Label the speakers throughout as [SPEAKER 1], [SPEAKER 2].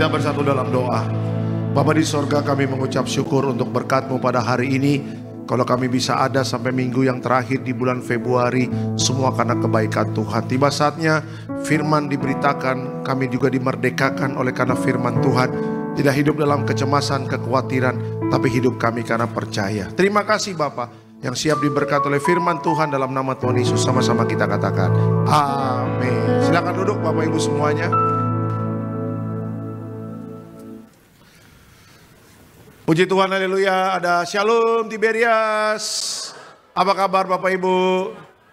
[SPEAKER 1] Kita bersatu dalam doa. Bapa di sorga, kami mengucap syukur untuk berkat-Mu pada hari ini. Kalau kami bisa ada sampai minggu yang terakhir di bulan Februari, semua karena kebaikan Tuhan. Tiba saatnya firman diberitakan, kami juga dimerdekakan oleh karena firman Tuhan. Tidak hidup dalam kecemasan, kekhawatiran, tapi hidup kami karena percaya. Terima kasih Bapa yang siap diberkati oleh firman Tuhan. Dalam nama Tuhan Yesus sama-sama kita katakan amin. Silakan duduk Bapak Ibu semuanya. Puji Tuhan, haleluya. Ada Shalom Tiberias. Apa kabar Bapak Ibu?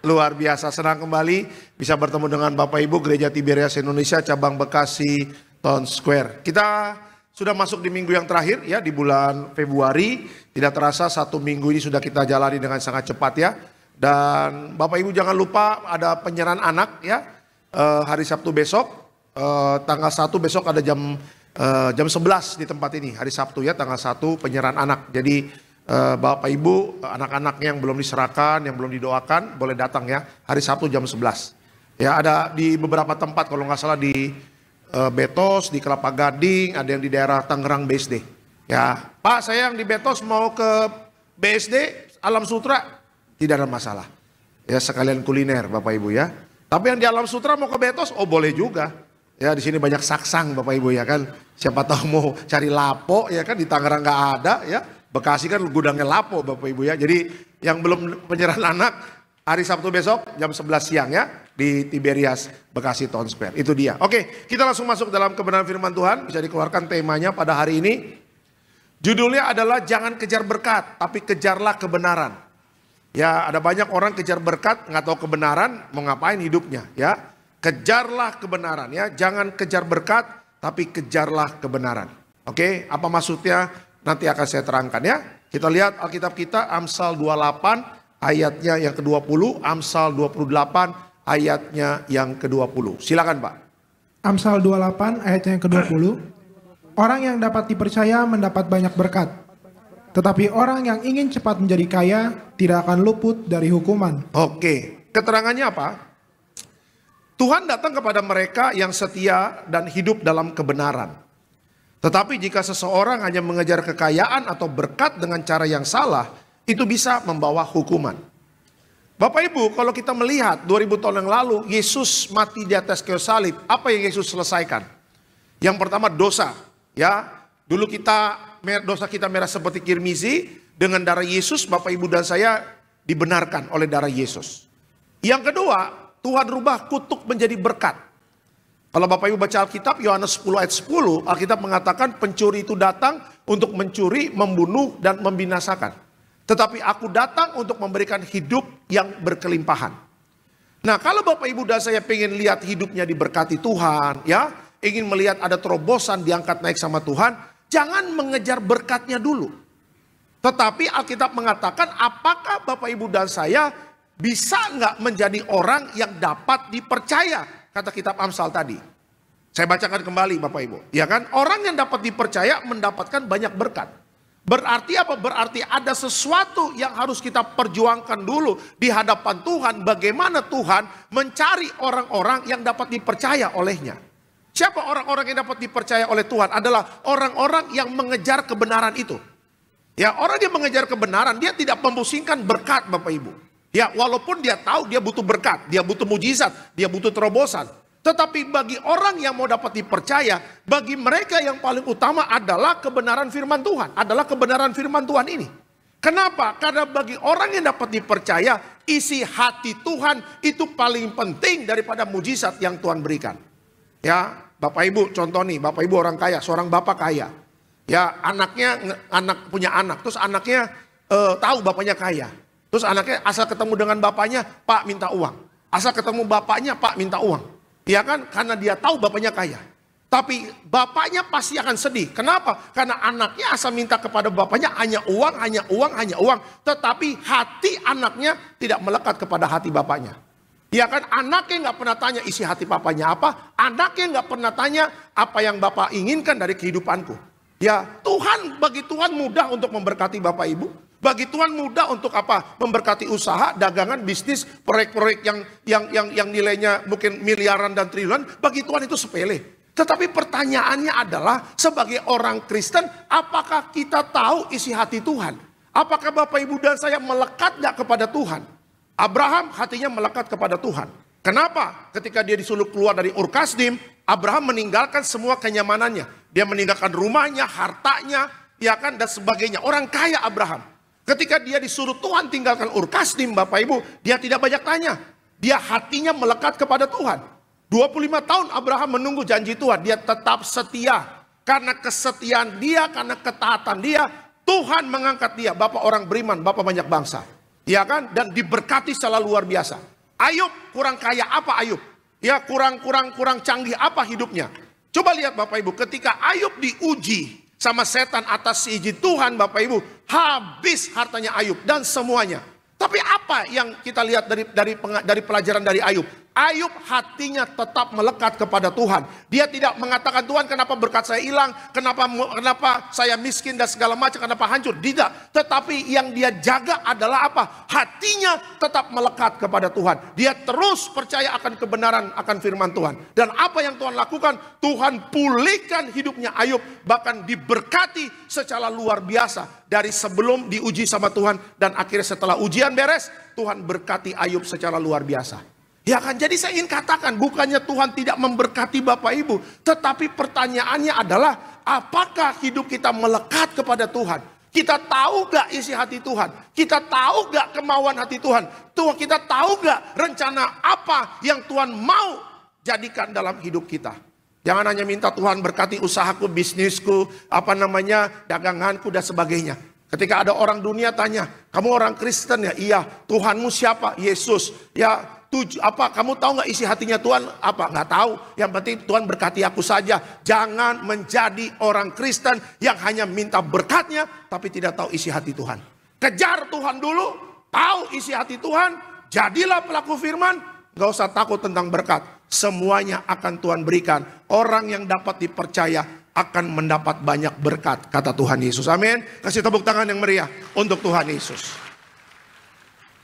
[SPEAKER 1] Luar biasa, senang kembali bisa bertemu dengan Bapak Ibu Gereja Tiberias Indonesia cabang Bekasi Town Square. Kita sudah masuk di minggu yang terakhir ya, di bulan Februari. Tidak terasa satu minggu ini sudah kita jalani dengan sangat cepat ya. Dan Bapak Ibu jangan lupa ada penyerahan anak ya, hari Sabtu besok, tanggal 1 besok ada jam 11 di tempat ini, hari Sabtu ya, tanggal 1 penyerahan anak. Jadi Bapak Ibu, anak-anaknya yang belum diserahkan, yang belum didoakan, boleh datang ya, hari Sabtu jam 11. Ya, ada di beberapa tempat, kalau nggak salah di Betos, di Kelapa Gading, ada yang di daerah Tangerang BSD. Ya, Pak, saya yang di Betos mau ke BSD Alam Sutra, tidak ada masalah. Ya, sekalian kuliner Bapak Ibu ya. Tapi yang di Alam Sutra mau ke Betos, oh boleh juga. Ya, di sini banyak saksang Bapak Ibu ya kan. Siapa tahu mau cari lapo ya kan, di Tangerang nggak ada ya. Bekasi kan gudangnya lapo Bapak Ibu ya. Jadi yang belum penyerahan anak hari Sabtu besok jam 11 siang ya di Tiberias Bekasi Town Square. Itu dia. Oke, kita langsung masuk dalam kebenaran firman Tuhan. Bisa dikeluarkan temanya pada hari ini. Judulnya adalah jangan kejar berkat, tapi kejarlah kebenaran. Ya, ada banyak orang kejar berkat nggak tahu kebenaran, mau ngapain hidupnya ya. Kejarlah kebenaran ya, jangan kejar berkat tapi kejarlah kebenaran. Oke, apa maksudnya nanti akan saya terangkan ya. Kita lihat Alkitab kita Amsal 28 ayatnya yang ke-20, Amsal 28 ayatnya yang ke-20. Silakan Pak.
[SPEAKER 2] Amsal 28 ayatnya yang ke-20. Orang yang dapat dipercaya mendapat banyak berkat. Tetapi orang yang ingin cepat menjadi kaya tidak akan luput dari hukuman.
[SPEAKER 1] Oke, keterangannya apa? Tuhan datang kepada mereka yang setia dan hidup dalam kebenaran. Tetapi jika seseorang hanya mengejar kekayaan atau berkat dengan cara yang salah, itu bisa membawa hukuman. Bapak Ibu, kalau kita melihat 2000 tahun yang lalu, Yesus mati di atas kayu salib. Apa yang Yesus selesaikan? Yang pertama dosa. Ya, dulu dosa kita merah seperti kirmizi. Dengan darah Yesus, Bapak Ibu dan saya dibenarkan oleh darah Yesus. Yang kedua, Tuhan rubah kutuk menjadi berkat. Kalau Bapak Ibu baca Alkitab, Yohanes 10 ayat 10, Alkitab mengatakan pencuri itu datang untuk mencuri, membunuh, dan membinasakan. Tetapi aku datang untuk memberikan hidup yang berkelimpahan. Nah, kalau Bapak Ibu dan saya ingin lihat hidupnya diberkati Tuhan, ya, ingin melihat ada terobosan diangkat naik sama Tuhan, jangan mengejar berkatnya dulu. Tetapi Alkitab mengatakan apakah Bapak Ibu dan saya bisa nggak menjadi orang yang dapat dipercaya? Kata kitab Amsal tadi. Saya bacakan kembali Bapak Ibu. Ya kan? Orang yang dapat dipercaya mendapatkan banyak berkat. Berarti apa? Berarti ada sesuatu yang harus kita perjuangkan dulu di hadapan Tuhan. Bagaimana Tuhan mencari orang-orang yang dapat dipercaya olehnya. Siapa orang-orang yang dapat dipercaya oleh Tuhan? Adalah orang-orang yang mengejar kebenaran itu. Ya, orang yang mengejar kebenaran, dia tidak memusingkan berkat Bapak Ibu. Ya, walaupun dia tahu dia butuh berkat, dia butuh mujizat, dia butuh terobosan. Tetapi bagi orang yang mau dapat dipercaya, bagi mereka yang paling utama adalah kebenaran firman Tuhan. Adalah kebenaran firman Tuhan ini. Kenapa? Karena bagi orang yang dapat dipercaya, isi hati Tuhan itu paling penting daripada mujizat yang Tuhan berikan. Ya, Bapak Ibu contoh nih, Bapak Ibu orang kaya, seorang bapak kaya. Ya, punya anak, terus anaknya tahu bapaknya kaya. Terus anaknya asal ketemu dengan bapaknya, Pak minta uang. Asal ketemu bapaknya, Pak minta uang. Ya kan? Karena dia tahu bapaknya kaya. Tapi bapaknya pasti akan sedih. Kenapa? Karena anaknya asal minta kepada bapaknya hanya uang, hanya uang, hanya uang. Tetapi hati anaknya tidak melekat kepada hati bapaknya. Ya kan? Anaknya nggak pernah tanya isi hati bapaknya apa. Anaknya nggak pernah tanya apa yang bapak inginkan dari kehidupanku. Ya, bagi Tuhan mudah untuk memberkati Bapak Ibu. Bagi Tuhan mudah untuk apa? Memberkati usaha, dagangan, bisnis, proyek-proyek yang nilainya mungkin miliaran dan triliunan. Bagi Tuhan itu sepele. Tetapi pertanyaannya adalah sebagai orang Kristen, apakah kita tahu isi hati Tuhan? Apakah Bapak Ibu dan saya melekat gak kepada Tuhan? Abraham hatinya melekat kepada Tuhan. Kenapa? Ketika dia disuruh keluar dari Ur Kasdim, Abraham meninggalkan semua kenyamanannya. Dia meninggalkan rumahnya, hartanya, ya kan, dan sebagainya. Orang kaya Abraham. Ketika dia disuruh Tuhan tinggalkan Ur Kasdim, Bapak Ibu, dia tidak banyak tanya. Dia hatinya melekat kepada Tuhan. 25 tahun Abraham menunggu janji Tuhan. Dia tetap setia. Karena kesetiaan dia, karena ketaatan dia, Tuhan mengangkat dia. Bapak orang beriman, bapak banyak bangsa. Ya kan? Dan diberkati secara luar biasa. Ayub kurang kaya apa Ayub? Ya kurang canggih apa hidupnya? Coba lihat Bapak Ibu, ketika Ayub diuji sama setan atas izin Tuhan, Bapak Ibu, habis hartanya Ayub dan semuanya. Tapi apa yang kita lihat dari pelajaran dari Ayub? Ayub hatinya tetap melekat kepada Tuhan. Dia tidak mengatakan, Tuhan kenapa berkat saya hilang, kenapa saya miskin dan segala macam, kenapa hancur. Tidak. Tetapi yang dia jaga adalah apa? Hatinya tetap melekat kepada Tuhan. Dia terus percaya akan kebenaran, akan firman Tuhan. Dan apa yang Tuhan lakukan? Tuhan pulihkan hidupnya Ayub. Bahkan diberkati secara luar biasa. Dari sebelum diuji sama Tuhan. Dan akhirnya setelah ujian beres, Tuhan berkati Ayub secara luar biasa. Ya kan, jadi saya ingin katakan bukannya Tuhan tidak memberkati Bapak Ibu. Tetapi pertanyaannya adalah apakah hidup kita melekat kepada Tuhan? Kita tahu gak isi hati Tuhan? Kita tahu gak kemauan hati Tuhan? Kita tahu gak rencana apa yang Tuhan mau jadikan dalam hidup kita? Jangan hanya minta Tuhan berkati usahaku, bisnisku, daganganku dan sebagainya. Ketika ada orang dunia tanya, kamu orang Kristen ya? Iya. Tuhanmu siapa? Yesus. Ya. Kamu tahu nggak isi hatinya Tuhan? Apa? Nggak tahu. Yang penting Tuhan berkati aku saja. Jangan menjadi orang Kristen yang hanya minta berkatnya tapi tidak tahu isi hati Tuhan. Kejar Tuhan dulu, tahu isi hati Tuhan, jadilah pelaku firman. Nggak usah takut tentang berkat. Semuanya akan Tuhan berikan. Orang yang dapat dipercaya akan mendapat banyak berkat, kata Tuhan Yesus. Amin. Kasih tepuk tangan yang meriah untuk Tuhan Yesus.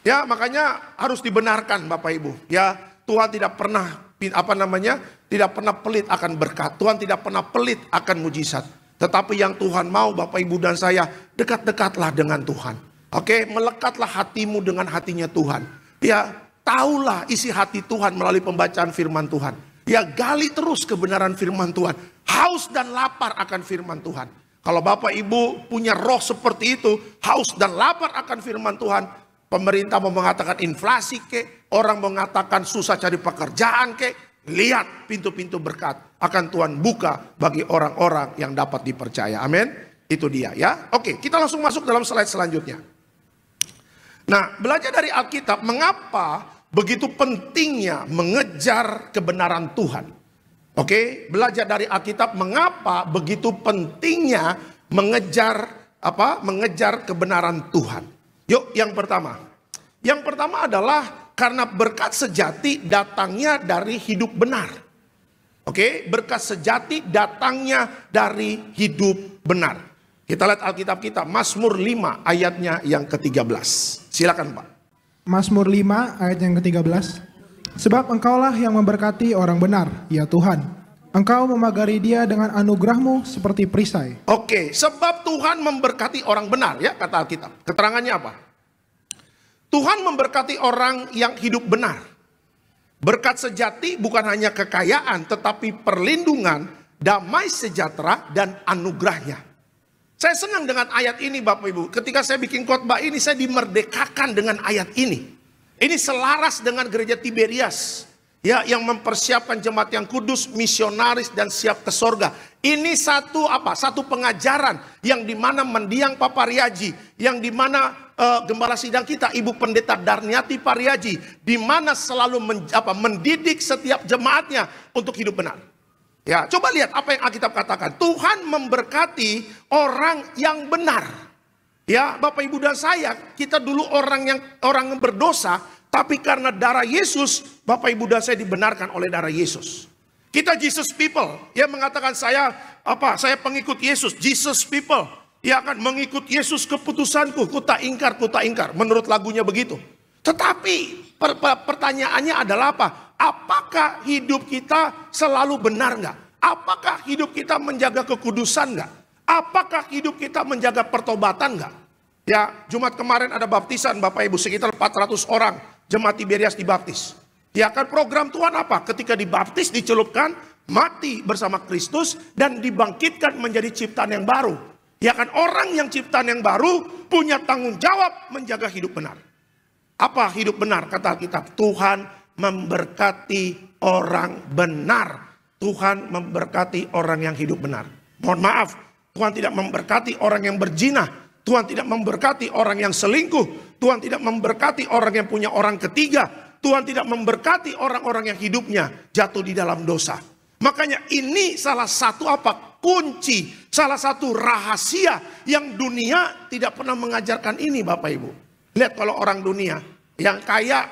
[SPEAKER 1] Ya, makanya harus dibenarkan Bapak Ibu. Ya, Tuhan tidak pernah tidak pernah pelit akan berkat. Tuhan tidak pernah pelit akan mujizat. Tetapi yang Tuhan mau Bapak Ibu dan saya, dekat-dekatlah dengan Tuhan. Oke, melekatlah hatimu dengan hatinya Tuhan. Ya, tahulah isi hati Tuhan melalui pembacaan firman Tuhan. Ya, gali terus kebenaran firman Tuhan. Haus dan lapar akan firman Tuhan. Kalau Bapak Ibu punya roh seperti itu, haus dan lapar akan firman Tuhan. Pemerintah mau mengatakan inflasi kek, orang mengatakan susah cari pekerjaan kek, lihat pintu-pintu berkat akan Tuhan buka bagi orang-orang yang dapat dipercaya. Amin. Itu dia ya. Oke, kita langsung masuk dalam slide selanjutnya. Nah, belajar dari Alkitab, mengapa begitu pentingnya mengejar kebenaran Tuhan. Oke, belajar dari Alkitab, mengapa begitu pentingnya mengejar kebenaran Tuhan. Yuk, yang pertama. Yang pertama adalah karena berkat sejati datangnya dari hidup benar. Oke, berkat sejati datangnya dari hidup benar. Kita lihat Alkitab kita, Mazmur 5 ayatnya yang ke-13. Silakan Pak.
[SPEAKER 2] Mazmur 5 ayat yang ke-13. Sebab engkaulah yang memberkati orang benar, ya Tuhan. Engkau memagari dia dengan anugerahmu seperti perisai.
[SPEAKER 1] Oke, sebab Tuhan memberkati orang benar ya, kata Alkitab. Keterangannya apa? Tuhan memberkati orang yang hidup benar. Berkat sejati bukan hanya kekayaan, tetapi perlindungan, damai sejahtera, dan anugerahnya. Saya senang dengan ayat ini Bapak Ibu. Ketika saya bikin khotbah ini, saya dimerdekakan dengan ayat ini. Ini selaras dengan gereja Tiberias. Ya, yang mempersiapkan jemaat yang kudus, misionaris dan siap ke sorga. Ini satu pengajaran yang dimana mendiang Pak Pariaji, yang dimana gembala sidang kita Ibu Pendeta Darniati Pariaji, dimana selalu mendidik setiap jemaatnya untuk hidup benar. Ya, coba lihat apa yang Alkitab katakan. Tuhan memberkati orang yang benar. Ya, Bapak Ibu dan saya, kita dulu orang yang berdosa. Tapi karena darah Yesus, Bapak Ibu dan saya dibenarkan oleh darah Yesus. Kita Jesus people, yang mengatakan saya pengikut Yesus, Jesus people. Ya kan, mengikut Yesus keputusanku, ku tak ingkar. Menurut lagunya begitu. Tetapi pertanyaannya adalah apa? Apakah hidup kita selalu benar nggak? Apakah hidup kita menjaga kekudusan nggak? Apakah hidup kita menjaga pertobatan nggak? Ya, Jumat kemarin ada baptisan Bapak Ibu, sekitar 400 orang jemaat Tiberias dibaptis. Ya kan, program Tuhan apa? Ketika dibaptis, dicelupkan, mati bersama Kristus, dan dibangkitkan menjadi ciptaan yang baru. Ya kan, orang yang ciptaan yang baru punya tanggung jawab menjaga hidup benar. Apa hidup benar? Kata Alkitab, Tuhan memberkati orang benar. Tuhan memberkati orang yang hidup benar. Mohon maaf, Tuhan tidak memberkati orang yang berzina. Tuhan tidak memberkati orang yang selingkuh. Tuhan tidak memberkati orang yang punya orang ketiga. Tuhan tidak memberkati orang-orang yang hidupnya jatuh di dalam dosa. Makanya ini salah satu apa? Kunci, salah satu rahasia yang dunia tidak pernah mengajarkan ini Bapak Ibu. Lihat kalau orang dunia yang kaya,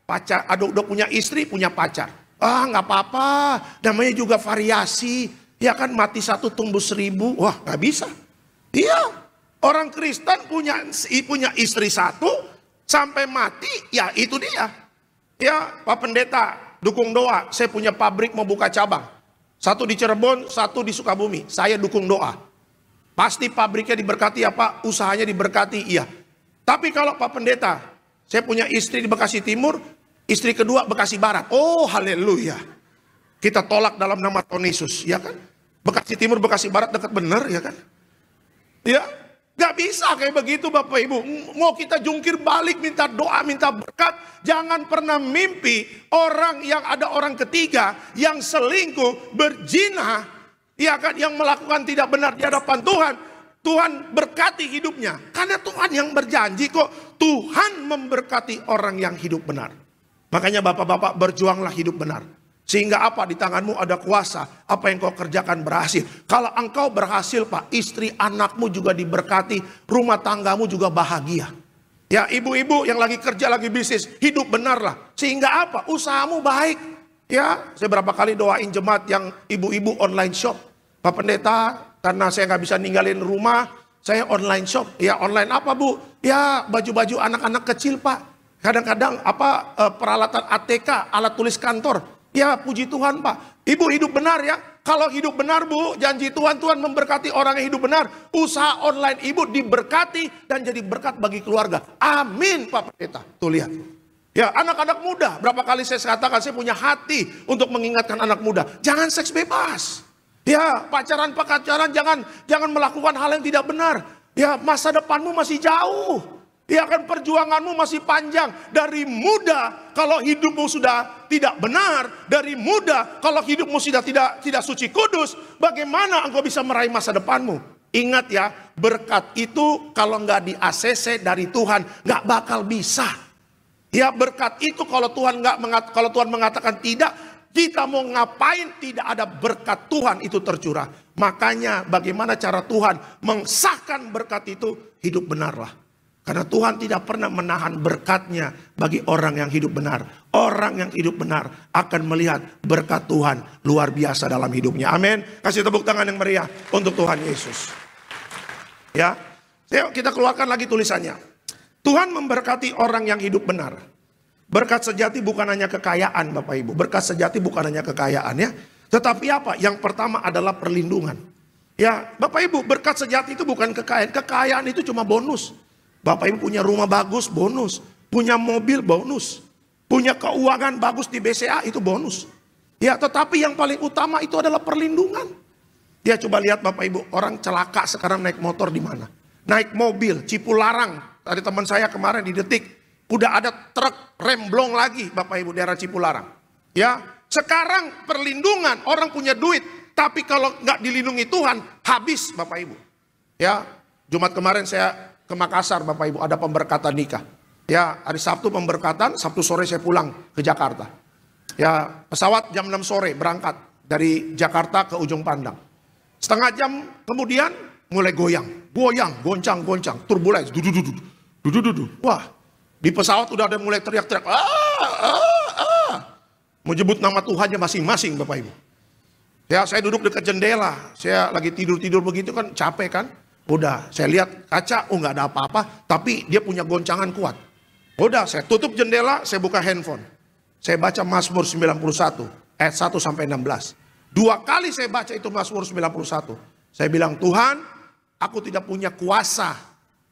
[SPEAKER 1] pacar, udah punya istri, punya pacar. Ah, nggak apa-apa, namanya juga variasi. Ya kan, mati 1 tumbuh 1000. Wah, nggak bisa. Iya, orang Kristen punya istri 1 sampai mati, ya itu dia. Ya, Pak Pendeta, dukung doa. Saya punya pabrik mau buka cabang. 1 di Cirebon, 1 di Sukabumi. Saya dukung doa. Pasti pabriknya diberkati apa? Usahanya diberkati, iya. Tapi kalau Pak Pendeta, saya punya istri di Bekasi Timur, istri kedua Bekasi Barat. Oh, haleluya. Kita tolak dalam nama Tuhan Yesus, ya kan? Bekasi Timur, Bekasi Barat dekat benar, ya kan? Ya, gak bisa kayak begitu Bapak Ibu. Mau kita jungkir balik, minta doa, minta berkat. Jangan pernah mimpi orang yang ada orang ketiga, yang selingkuh, berzina, ya kan? Yang melakukan tidak benar di hadapan Tuhan. Tuhan berkati hidupnya. Karena Tuhan yang berjanji kok. Tuhan memberkati orang yang hidup benar. Makanya bapak-bapak, berjuanglah hidup benar. Sehingga apa? Di tanganmu ada kuasa. Apa yang kau kerjakan berhasil. Kalau engkau berhasil Pak, istri anakmu juga diberkati. Rumah tanggamu juga bahagia. Ya, ibu-ibu yang lagi kerja, lagi bisnis, hidup benarlah. Sehingga apa? Usahamu baik. Ya, saya berapa kali doain jemaat yang ibu-ibu online shop. Pak Pendeta, karena saya nggak bisa ninggalin rumah, saya online shop. Ya, online apa Bu? Ya, baju-baju anak-anak kecil Pak. Kadang-kadang apa peralatan ATK, alat tulis kantor. Ya, puji Tuhan Pak. Ibu hidup benar ya. Kalau hidup benar Bu, janji Tuhan, Tuhan memberkati orang yang hidup benar. Usaha online ibu diberkati dan jadi berkat bagi keluarga. Amin Pak Pendeta. Tuh lihat. Ya, anak-anak muda. Berapa kali saya katakan, saya punya hati untuk mengingatkan anak muda. Jangan seks bebas. Ya, pacaran jangan melakukan hal yang tidak benar. Ya, masa depanmu masih jauh. Ya kan, perjuanganmu masih panjang. Dari muda kalau hidupmu sudah tidak benar, dari muda kalau hidupmu sudah tidak suci kudus, bagaimana engkau bisa meraih masa depanmu? Ingat ya, berkat itu kalau nggak di ACC dari Tuhan nggak bakal bisa. Ya, berkat itu kalau Tuhan mengatakan tidak, kita mau ngapain tidak ada berkat Tuhan itu tercurah. Makanya bagaimana cara Tuhan mengesahkan berkat itu? Hidup benarlah. Karena Tuhan tidak pernah menahan berkatnya bagi orang yang hidup benar. Orang yang hidup benar akan melihat berkat Tuhan luar biasa dalam hidupnya. Amin. Kasih tepuk tangan yang meriah untuk Tuhan Yesus. Ya, yuk kita keluarkan lagi tulisannya. Tuhan memberkati orang yang hidup benar. Berkat sejati bukan hanya kekayaan Bapak Ibu. Berkat sejati bukan hanya kekayaan ya. Tetapi apa? Yang pertama adalah perlindungan. Ya, Bapak Ibu, berkat sejati itu bukan kekayaan. Kekayaan itu cuma bonus. Bapak Ibu punya rumah bagus, bonus. Punya mobil, bonus. Punya keuangan bagus di BCA, itu bonus. Ya, tetapi yang paling utama itu adalah perlindungan. Ya, coba lihat Bapak Ibu, orang celaka sekarang naik motor di mana? Naik mobil, Cipularang. Tadi teman saya kemarin di Detik, udah ada truk remblong lagi Bapak Ibu daerah Cipularang. Ya, sekarang perlindungan, orang punya duit. Tapi kalau nggak dilindungi Tuhan, habis Bapak Ibu. Ya, Jumat kemarin saya ke Makassar Bapak Ibu, ada pemberkatan nikah. Ya, hari Sabtu pemberkatan, Sabtu sore saya pulang ke Jakarta. Ya, pesawat jam 6 sore berangkat dari Jakarta ke Ujung Pandang. Setengah jam kemudian mulai goyang, goncang, turbulence, dudu. Wah, di pesawat udah ada mulai teriak-teriak. Mau jemput nama Tuhannya masing-masing Bapak Ibu. Ya, saya duduk dekat jendela, saya lagi tidur begitu kan, capek kan. Udah, saya lihat kaca, nggak ada apa-apa, tapi dia punya goncangan kuat. Udah, saya tutup jendela, saya buka handphone. Saya baca Mazmur 91, ayat 1 sampai 16. 2 kali saya baca itu Mazmur 91. Saya bilang, Tuhan, aku tidak punya kuasa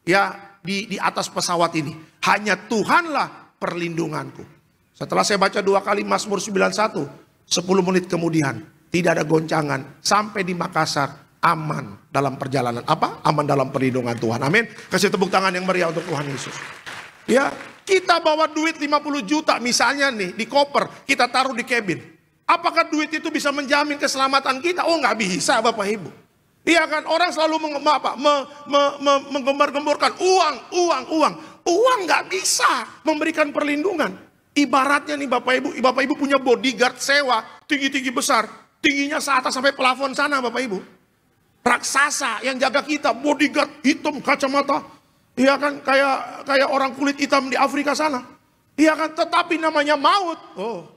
[SPEAKER 1] ya di atas pesawat ini. Hanya Tuhanlah perlindunganku. Setelah saya baca 2 kali Mazmur 91, 10 menit kemudian tidak ada goncangan. Sampai di Makassar aman dalam perjalanan. Apa? Aman dalam perlindungan Tuhan. Amin. Kasih tepuk tangan yang meriah untuk Tuhan Yesus. Ya, kita bawa duit 50 juta misalnya nih di koper, kita taruh di kabin. Apakah duit itu bisa menjamin keselamatan kita? Oh, nggak bisa, Bapak Ibu. Iya kan, orang selalu menggembar-gemborkan uang. Uang nggak bisa memberikan perlindungan. Ibaratnya nih Bapak Ibu punya bodyguard sewa tinggi-tinggi besar, tingginya seatas sampai plafon sana, Bapak Ibu. Raksasa yang jaga kita, bodyguard hitam kacamata, iya kan, kayak orang kulit hitam di Afrika sana, iya kan. Tetapi namanya maut. Oh,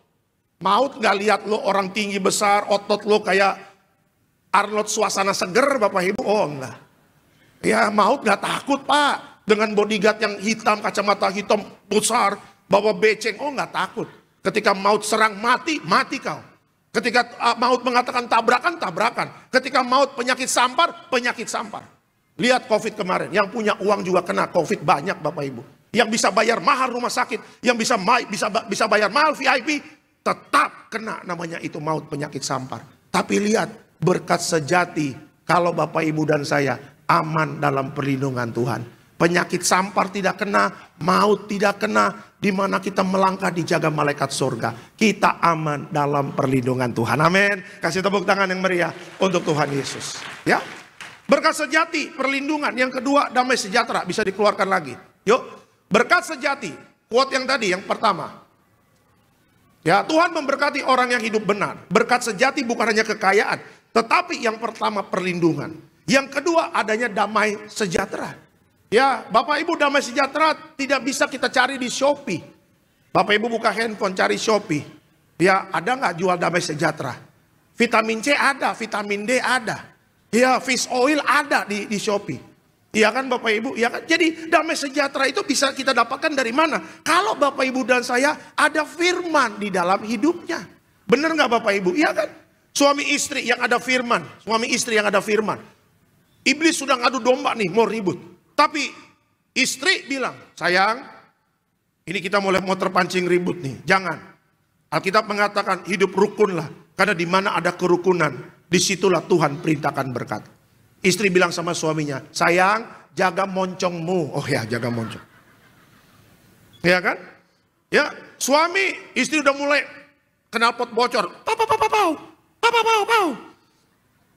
[SPEAKER 1] maut nggak lihat lo orang tinggi besar, otot lo kayak Arnold suasana seger, Bapak Ibu. Oh enggak, ya maut nggak takut Pak dengan bodyguard yang hitam, kacamata hitam besar, bawa beceng. Oh nggak takut. Ketika maut serang, mati kau. Ketika maut mengatakan tabrakan, tabrakan. Ketika maut penyakit sampar. Lihat COVID kemarin, yang punya uang juga kena COVID banyak Bapak Ibu. Yang bisa bayar mahal rumah sakit, yang bisa bayar mahal VIP, tetap kena namanya itu maut penyakit sampar. Tapi lihat, berkat sejati kalau Bapak Ibu dan saya aman dalam perlindungan Tuhan. Penyakit sampar tidak kena, maut tidak kena, di mana kita melangkah dijaga malaikat surga. Kita aman dalam perlindungan Tuhan. Amin. Kasih tepuk tangan yang meriah untuk Tuhan Yesus. Ya, berkat sejati, perlindungan. Yang kedua, damai sejahtera, bisa dikeluarkan lagi. Yuk, berkat sejati. Quote yang tadi, yang pertama. Ya, Tuhan memberkati orang yang hidup benar. Berkat sejati bukan hanya kekayaan, tetapi yang pertama perlindungan. Yang kedua, adanya damai sejahtera. Ya, Bapak Ibu, damai sejahtera tidak bisa kita cari di Shopee. Bapak Ibu buka handphone cari Shopee. Ya, ada nggak jual damai sejahtera? Vitamin C ada, vitamin D ada. Ya, fish oil ada di Shopee. Iya kan Bapak Ibu? Ya kan? Jadi damai sejahtera itu bisa kita dapatkan dari mana? Kalau Bapak Ibu dan saya ada firman di dalam hidupnya. Benar nggak Bapak Ibu? Iya kan? Suami istri yang ada firman. Suami istri yang ada firman. Iblis sudah ngadu domba nih, mau ribut. Tapi istri bilang, sayang, ini kita mau terpancing ribut nih. Jangan. Alkitab mengatakan hidup rukunlah. Karena di mana ada kerukunan, disitulah Tuhan perintahkan berkat. Istri bilang sama suaminya, sayang, jaga moncongmu. Oh ya, jaga moncong. Ya kan? Ya, suami, istri udah mulai knalpot bocor. Pau.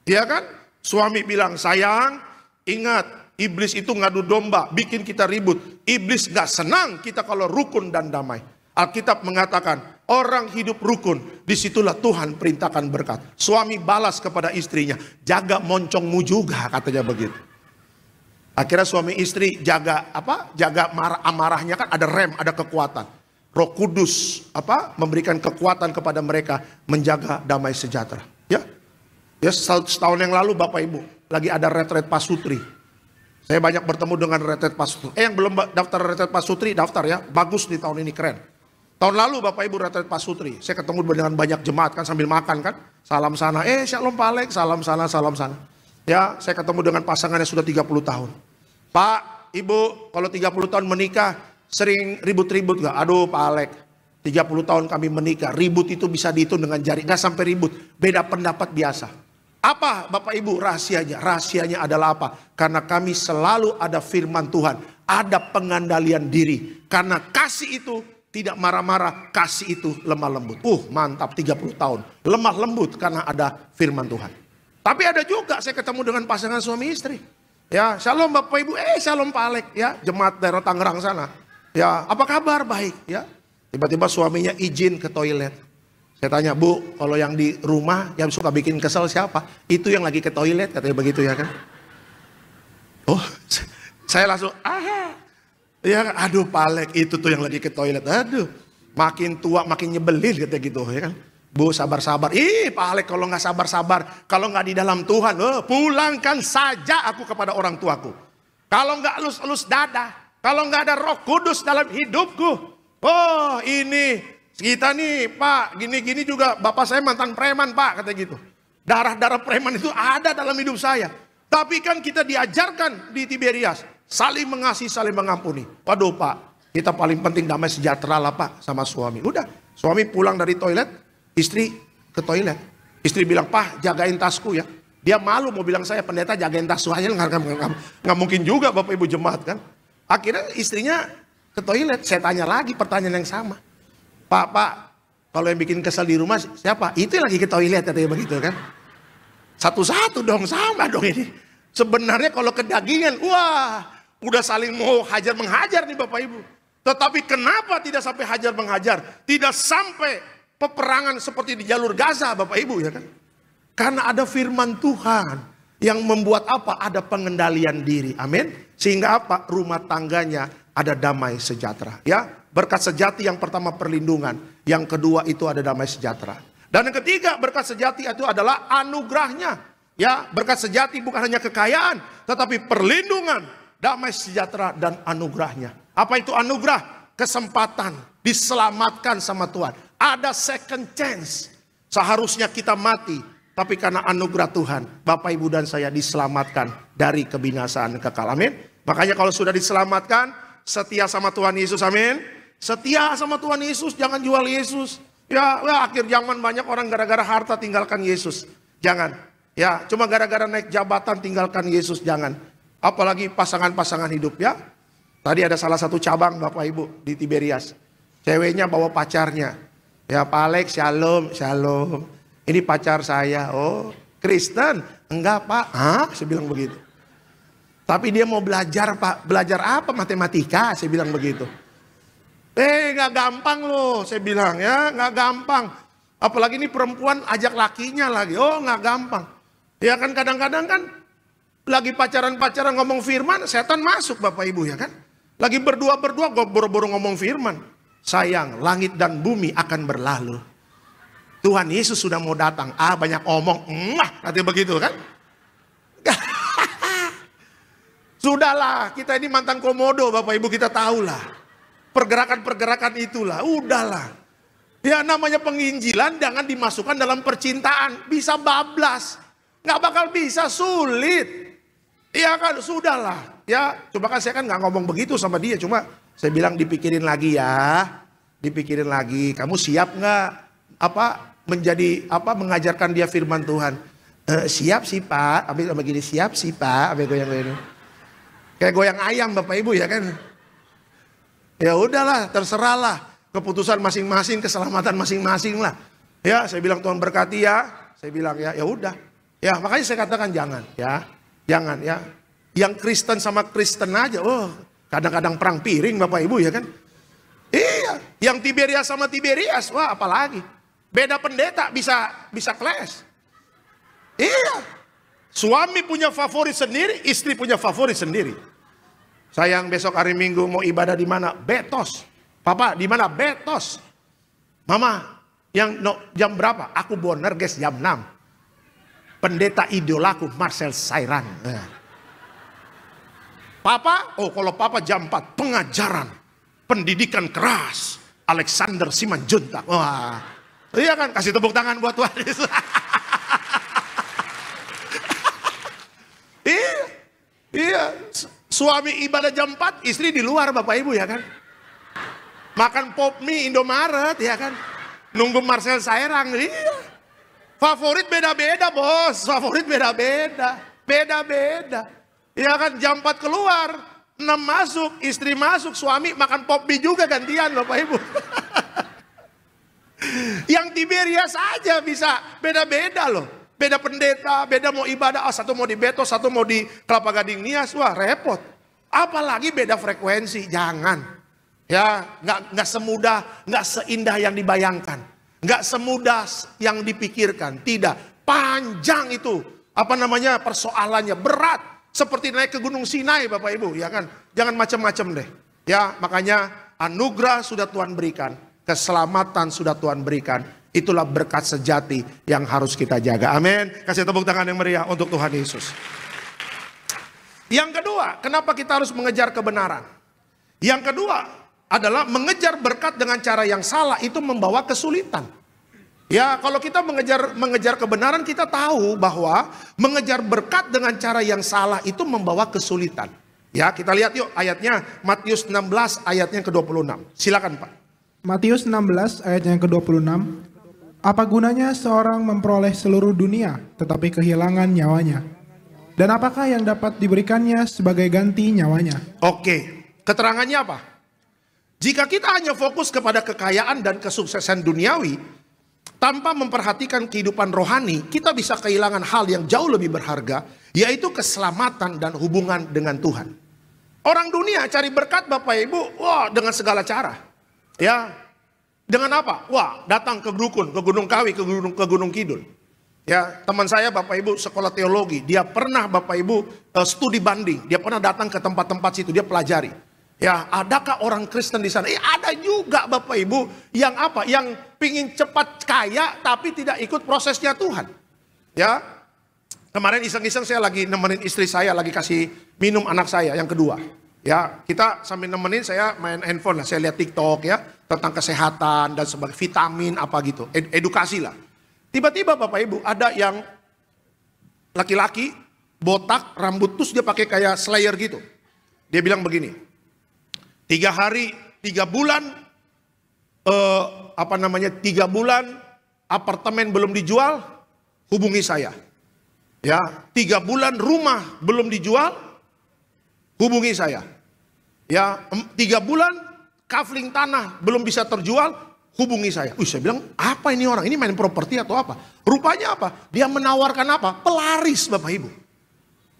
[SPEAKER 1] Ya kan? Suami bilang, sayang, ingat, iblis itu ngadu domba, bikin kita ribut. Iblis gak senang kita kalau rukun dan damai. Alkitab mengatakan, orang hidup rukun, disitulah Tuhan perintahkan berkat. Suami balas kepada istrinya, jaga moncongmu juga, katanya begitu. Akhirnya suami istri jaga amarahnya, kan ada rem, ada kekuatan. Roh Kudus memberikan kekuatan kepada mereka menjaga damai sejahtera. Ya, setahun yang lalu Bapak Ibu lagi ada retret pasutri. Saya banyak bertemu dengan retret pasutri. Yang belum daftar retret pasutri, daftar ya. Bagus di tahun ini, keren. Tahun lalu Bapak Ibu retret pasutri. Saya ketemu dengan banyak jemaat kan sambil makan kan. Salam sana, shalom Pak Alex, salam sana, salam sana. Ya, saya ketemu dengan pasangan yang sudah 30 tahun. Pak, Ibu, kalau 30 tahun menikah, sering ribut-ribut gak? Aduh Pak Alex, 30 tahun kami menikah, ribut itu bisa dihitung dengan jari. Gak sampai ribut, beda pendapat biasa. Apa Bapak Ibu rahasianya? Rahasianya adalah apa? Karena kami selalu ada firman Tuhan. Ada pengandalian diri. Karena kasih itu tidak marah-marah. Kasih itu lemah lembut. Mantap 30 tahun. Lemah lembut karena ada firman Tuhan. Tapi ada juga saya ketemu dengan pasangan suami istri. Ya, shalom Bapak Ibu. Shalom Pak Alex. Ya, jemaat daerah Tangerang sana. Ya, apa kabar? Baik. Ya, tiba-tiba suaminya izin ke toilet. Saya tanya, Bu, kalau yang di rumah yang suka bikin kesel siapa? Itu yang lagi ke toilet, katanya begitu ya kan? Oh, saya langsung, ya, aduh Pak Alex, itu tuh yang lagi ke toilet. Aduh, makin tua makin nyebelin katanya gitu ya kan? Bu, sabar-sabar. Pak Alex, kalau nggak sabar-sabar, kalau nggak di dalam Tuhan, pulangkan saja aku kepada orang tuaku. Kalau nggak elus-elus dada, kalau nggak ada Roh Kudus dalam hidupku, ini kita nih Pak, gini-gini juga bapak saya mantan preman Pak, kata gitu. Darah-darah preman itu ada dalam hidup saya. Tapi kan kita diajarkan di Tiberias, saling mengasihi, saling mengampuni. Waduh Pak, kita paling penting damai sejahtera lah Pak sama suami. Udah, suami pulang dari toilet, istri ke toilet. Istri bilang, Pak jagain tasku ya. Dia malu mau bilang saya pendeta jagain tas aja. Nggak mungkin juga Bapak Ibu jemaat kan. Akhirnya istrinya ke toilet, saya tanya lagi pertanyaan yang sama. Pak, kalau yang bikin kesel di rumah siapa? Itu lagi ke toilet katanya begitu kan. Satu-satu dong, sama dong ini. Sebenarnya kalau kedagingan, wah, udah saling mau hajar menghajar nih Bapak Ibu. Tetapi kenapa tidak sampai hajar menghajar? Tidak sampai peperangan seperti di jalur Gaza Bapak Ibu ya kan? Karena ada firman Tuhan yang membuat apa? Ada pengendalian diri. Amin. Sehingga apa? Rumah tangganya ada damai sejahtera. Ya, berkat sejati yang pertama perlindungan, yang kedua itu ada damai sejahtera. Dan yang ketiga berkat sejati itu adalah anugerahnya. Ya, berkat sejati bukan hanya kekayaan, tetapi perlindungan, damai sejahtera dan anugerahnya. Apa itu anugerah? Kesempatan diselamatkan sama Tuhan. Ada second chance. Seharusnya kita mati, tapi karena anugerah Tuhan, Bapak Ibu dan saya diselamatkan dari kebinasaan kekal. Amin. Makanya kalau sudah diselamatkan, setia sama Tuhan Yesus. Amin. Setia sama Tuhan Yesus, jangan jual Yesus. Ya, akhir zaman banyak orang gara-gara harta tinggalkan Yesus. Jangan. Ya, cuma gara-gara naik jabatan tinggalkan Yesus, jangan. Apalagi pasangan-pasangan hidup ya. Tadi ada salah satu cabang Bapak Ibu di Tiberias. Ceweknya bawa pacarnya. Ya, Pak Alex, shalom, shalom. Ini pacar saya. Oh, Kristen? Enggak Pak. Hah? Saya bilang begitu. Tapi dia mau belajar Pak. Belajar apa? Matematika, saya bilang begitu. Gak gampang loh, saya bilang ya, gak gampang. Apalagi ini perempuan ajak lakinya lagi, oh gak gampang. Ya kan kadang-kadang kan, lagi pacaran-pacaran ngomong firman, setan masuk Bapak Ibu ya kan. Lagi berdua-berdua, boro-boro ngomong firman. Sayang, langit dan bumi akan berlalu. Tuhan Yesus sudah mau datang, banyak omong, katanya begitu kan. Sudahlah, kita ini mantan komodo Bapak Ibu, kita tahulah. Pergerakan-pergerakan itulah, udahlah. Ya namanya penginjilan jangan dimasukkan dalam percintaan. Bisa bablas. Nggak bakal bisa, sulit. Ya kan, sudahlah. Ya, coba kan saya kan nggak ngomong begitu sama dia. Cuma saya bilang dipikirin lagi ya. Dipikirin lagi. Kamu siap nggak? Mengajarkan dia firman Tuhan. Siap sih Pak. Habis begini, siap sih Pak. Habis goyang-goyang. Kayak goyang ayam Bapak Ibu ya kan. Ya udahlah, terserahlah. Keputusan masing-masing, keselamatan masing-masing lah. Ya, saya bilang Tuhan berkati ya. Saya bilang ya udah. Ya, makanya saya katakan jangan ya. Jangan ya. Yang Kristen sama Kristen aja. Oh, kadang-kadang perang piring Bapak Ibu ya kan. Iya, yang Tiberias sama Tiberias, wah apalagi. Beda pendeta bisa clash. Iya. Suami punya favorit sendiri, istri punya favorit sendiri. Sayang besok hari Minggu mau ibadah di mana? Betos. Papa di mana? Betos. Mama, jam berapa? Aku Bonerges jam 6. Pendeta idolaku Marcel Sairan. Papa, kalau Papa jam 4 pengajaran pendidikan keras Alexander Simanjuntak. Wah. Iya kan, kasih tepuk tangan buat Tuhan Yesus. Iya. Suami ibadah jam 4, istri di luar Bapak Ibu ya kan. Makan pop mie Indomaret ya kan. Nunggu Marcel Sairang. Iya. Favorit beda-beda bos. Favorit beda-beda. Beda-beda. Ya kan jam 4 keluar. 6 masuk. Istri masuk. Suami makan pop mie juga gantian Bapak Ibu. Yang Tiberias aja bisa beda-beda loh. Beda pendeta, beda mau ibadah, satu mau di Betos, satu mau di Kelapa Gading Nias, wah repot. Apalagi beda frekuensi, jangan. Ya, nggak semudah, nggak seindah yang dibayangkan, nggak semudah yang dipikirkan, tidak. Panjang itu, persoalannya berat, seperti naik ke Gunung Sinai, Bapak Ibu, ya kan? Jangan macam-macam deh. Ya, makanya anugerah sudah Tuhan berikan, keselamatan sudah Tuhan berikan. Itulah berkat sejati yang harus kita jaga. Amin. Kasih tepuk tangan yang meriah untuk Tuhan Yesus. Yang kedua, kenapa kita harus mengejar kebenaran? Yang kedua adalah mengejar berkat dengan cara yang salah itu membawa kesulitan. Ya, kalau kita mengejar kebenaran, kita tahu bahwa mengejar berkat dengan cara yang salah itu membawa kesulitan. Ya, kita lihat yuk ayatnya, Matius 16 ayatnya ke-26. Silakan Pak.
[SPEAKER 2] Matius 16 ayatnya ke-26. Apa gunanya seorang memperoleh seluruh dunia tetapi kehilangan nyawanya? Dan apakah yang dapat diberikannya sebagai ganti nyawanya?
[SPEAKER 1] Oke, keterangannya apa? Jika kita hanya fokus kepada kekayaan dan kesuksesan duniawi tanpa memperhatikan kehidupan rohani, kita bisa kehilangan hal yang jauh lebih berharga, yaitu keselamatan dan hubungan dengan Tuhan. Orang dunia cari berkat Bapak Ibu, wah, dengan segala cara. Ya, dengan apa? Wah, datang ke dukun, ke Gunung Kawi, ke Gunung Kidul. Ya, teman saya Bapak Ibu sekolah teologi, dia pernah Bapak Ibu studi banding, dia pernah datang ke tempat-tempat situ, dia pelajari. Ya, adakah orang Kristen di sana? Ada juga Bapak Ibu yang apa? Yang pingin cepat kaya tapi tidak ikut prosesnya Tuhan. Ya, kemarin iseng-iseng saya lagi nemenin istri saya, lagi kasih minum anak saya yang kedua. Ya, kita sambil nemenin, saya main handphone lah, saya lihat TikTok ya tentang kesehatan dan sebagai vitamin apa gitu, edukasi lah. Tiba-tiba Bapak Ibu ada yang laki-laki botak, rambut terus dia pakai kayak slayer gitu. Dia bilang begini, 3 hari, 3 bulan, 3 bulan apartemen belum dijual, hubungi saya. Ya, 3 bulan rumah belum dijual, hubungi saya. Ya, 3 bulan kafling tanah belum bisa terjual, hubungi saya. Saya bilang, apa ini orang? Ini main properti atau apa? Rupanya apa? Dia menawarkan apa? Pelaris Bapak Ibu.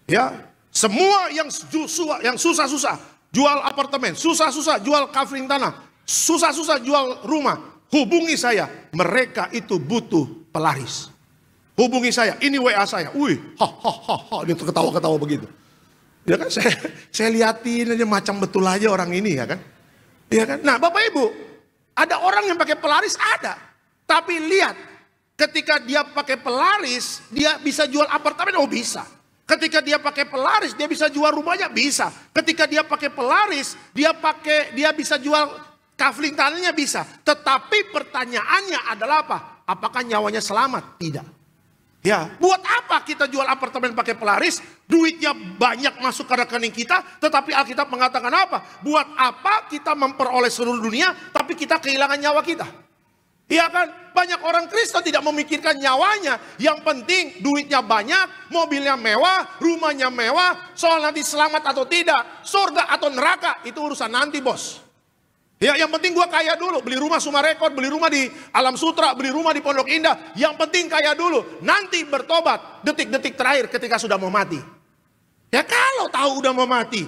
[SPEAKER 1] Ya, semua yang susah-susah jual apartemen, susah-susah jual kafling tanah, susah-susah jual rumah, hubungi saya. Mereka itu butuh pelaris. Hubungi saya, ini WA saya. Dia ketawa-ketawa begitu. Ya kan, saya liatin aja macam betul aja orang ini ya kan. Ya kan. Nah Bapak Ibu, ada orang yang pakai pelaris ada. Tapi lihat, ketika dia pakai pelaris, dia bisa jual apartemen, bisa. Ketika dia pakai pelaris, dia bisa jual rumahnya, bisa. Ketika dia pakai pelaris, dia bisa jual kafling tanahnya, bisa. Tetapi pertanyaannya adalah apa? Apakah nyawanya selamat? Tidak. Ya, buat apa kita jual apartemen pakai pelaris? Duitnya banyak masuk ke rekening kita, tetapi Alkitab mengatakan apa? Buat apa kita memperoleh seluruh dunia, tapi kita kehilangan nyawa kita? Iya kan? Banyak orang Kristen tidak memikirkan nyawanya. Yang penting duitnya banyak, mobilnya mewah, rumahnya mewah. Soal nanti selamat atau tidak, surga atau neraka, itu urusan nanti bos. Ya, yang penting gua kaya dulu. Beli rumah Sumarekon, beli rumah di Alam Sutra, beli rumah di Pondok Indah. Yang penting kaya dulu. Nanti bertobat detik-detik terakhir ketika sudah mau mati. Ya kalau tahu udah mau mati.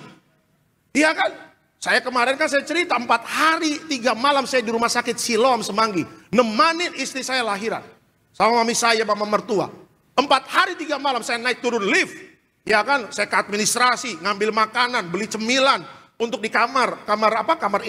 [SPEAKER 1] Iya kan? Saya kemarin kan saya cerita 4 hari 3 malam saya di rumah sakit Siloam Semanggi. Nemanin istri saya lahiran. Sama mami saya, mama mertua. 4 hari 3 malam saya naik turun lift. Ya kan, saya ke administrasi, ngambil makanan, beli cemilan. Untuk di kamar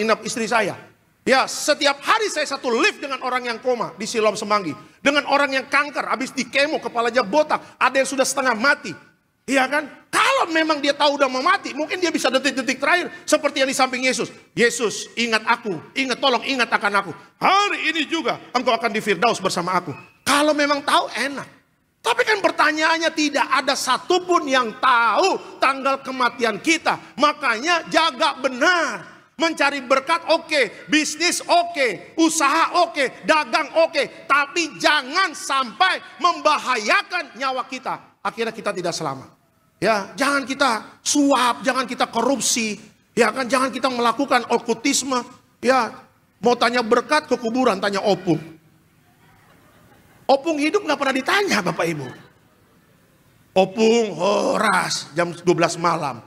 [SPEAKER 1] inap istri saya. Ya, setiap hari saya satu lift dengan orang yang koma di Siloam Semanggi. Dengan orang yang kanker, habis di kemo, kepalanya botak. Ada yang sudah setengah mati. Iya kan? Kalau memang dia tahu udah mau mati, mungkin dia bisa detik-detik terakhir seperti yang di samping Yesus. Yesus, ingat aku, tolong ingat akan aku. Hari ini juga engkau akan di Firdaus bersama aku. Kalau memang tahu enak. Tapi kan pertanyaannya tidak ada satupun yang tahu tanggal kematian kita. Makanya jaga benar. Mencari berkat oke, bisnis oke, usaha oke, dagang oke. Tapi jangan sampai membahayakan nyawa kita. Akhirnya kita tidak selamat. Ya, jangan kita suap, jangan kita korupsi. Ya kan, jangan kita melakukan okultisme. Ya, mau tanya berkat ke kuburan, tanya opung. Opung hidup nggak pernah ditanya Bapak Ibu. Opung horas jam 12 malam.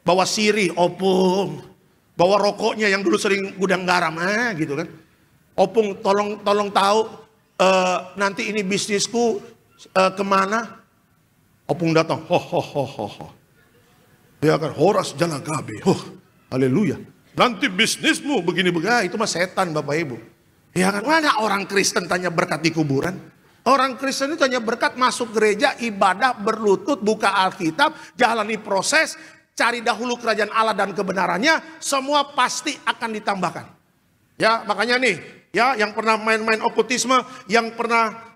[SPEAKER 1] Bawa sirih opung. Bawa rokoknya yang dulu sering gudang garam, gitu kan. Opung tolong tahu nanti ini bisnisku kemana? Opung datang, ya kan, horas jalagabe, haleluya. Nanti bisnismu begini-begini, itu mah setan Bapak Ibu. Ya kan, mana orang Kristen tanya berkat di kuburan? Orang Kristen itu tanya berkat masuk gereja, ibadah, berlutut, buka Alkitab, jalani proses, cari dahulu kerajaan Allah dan kebenarannya, semua pasti akan ditambahkan. Ya, makanya nih, ya, yang pernah main-main okultisme, yang pernah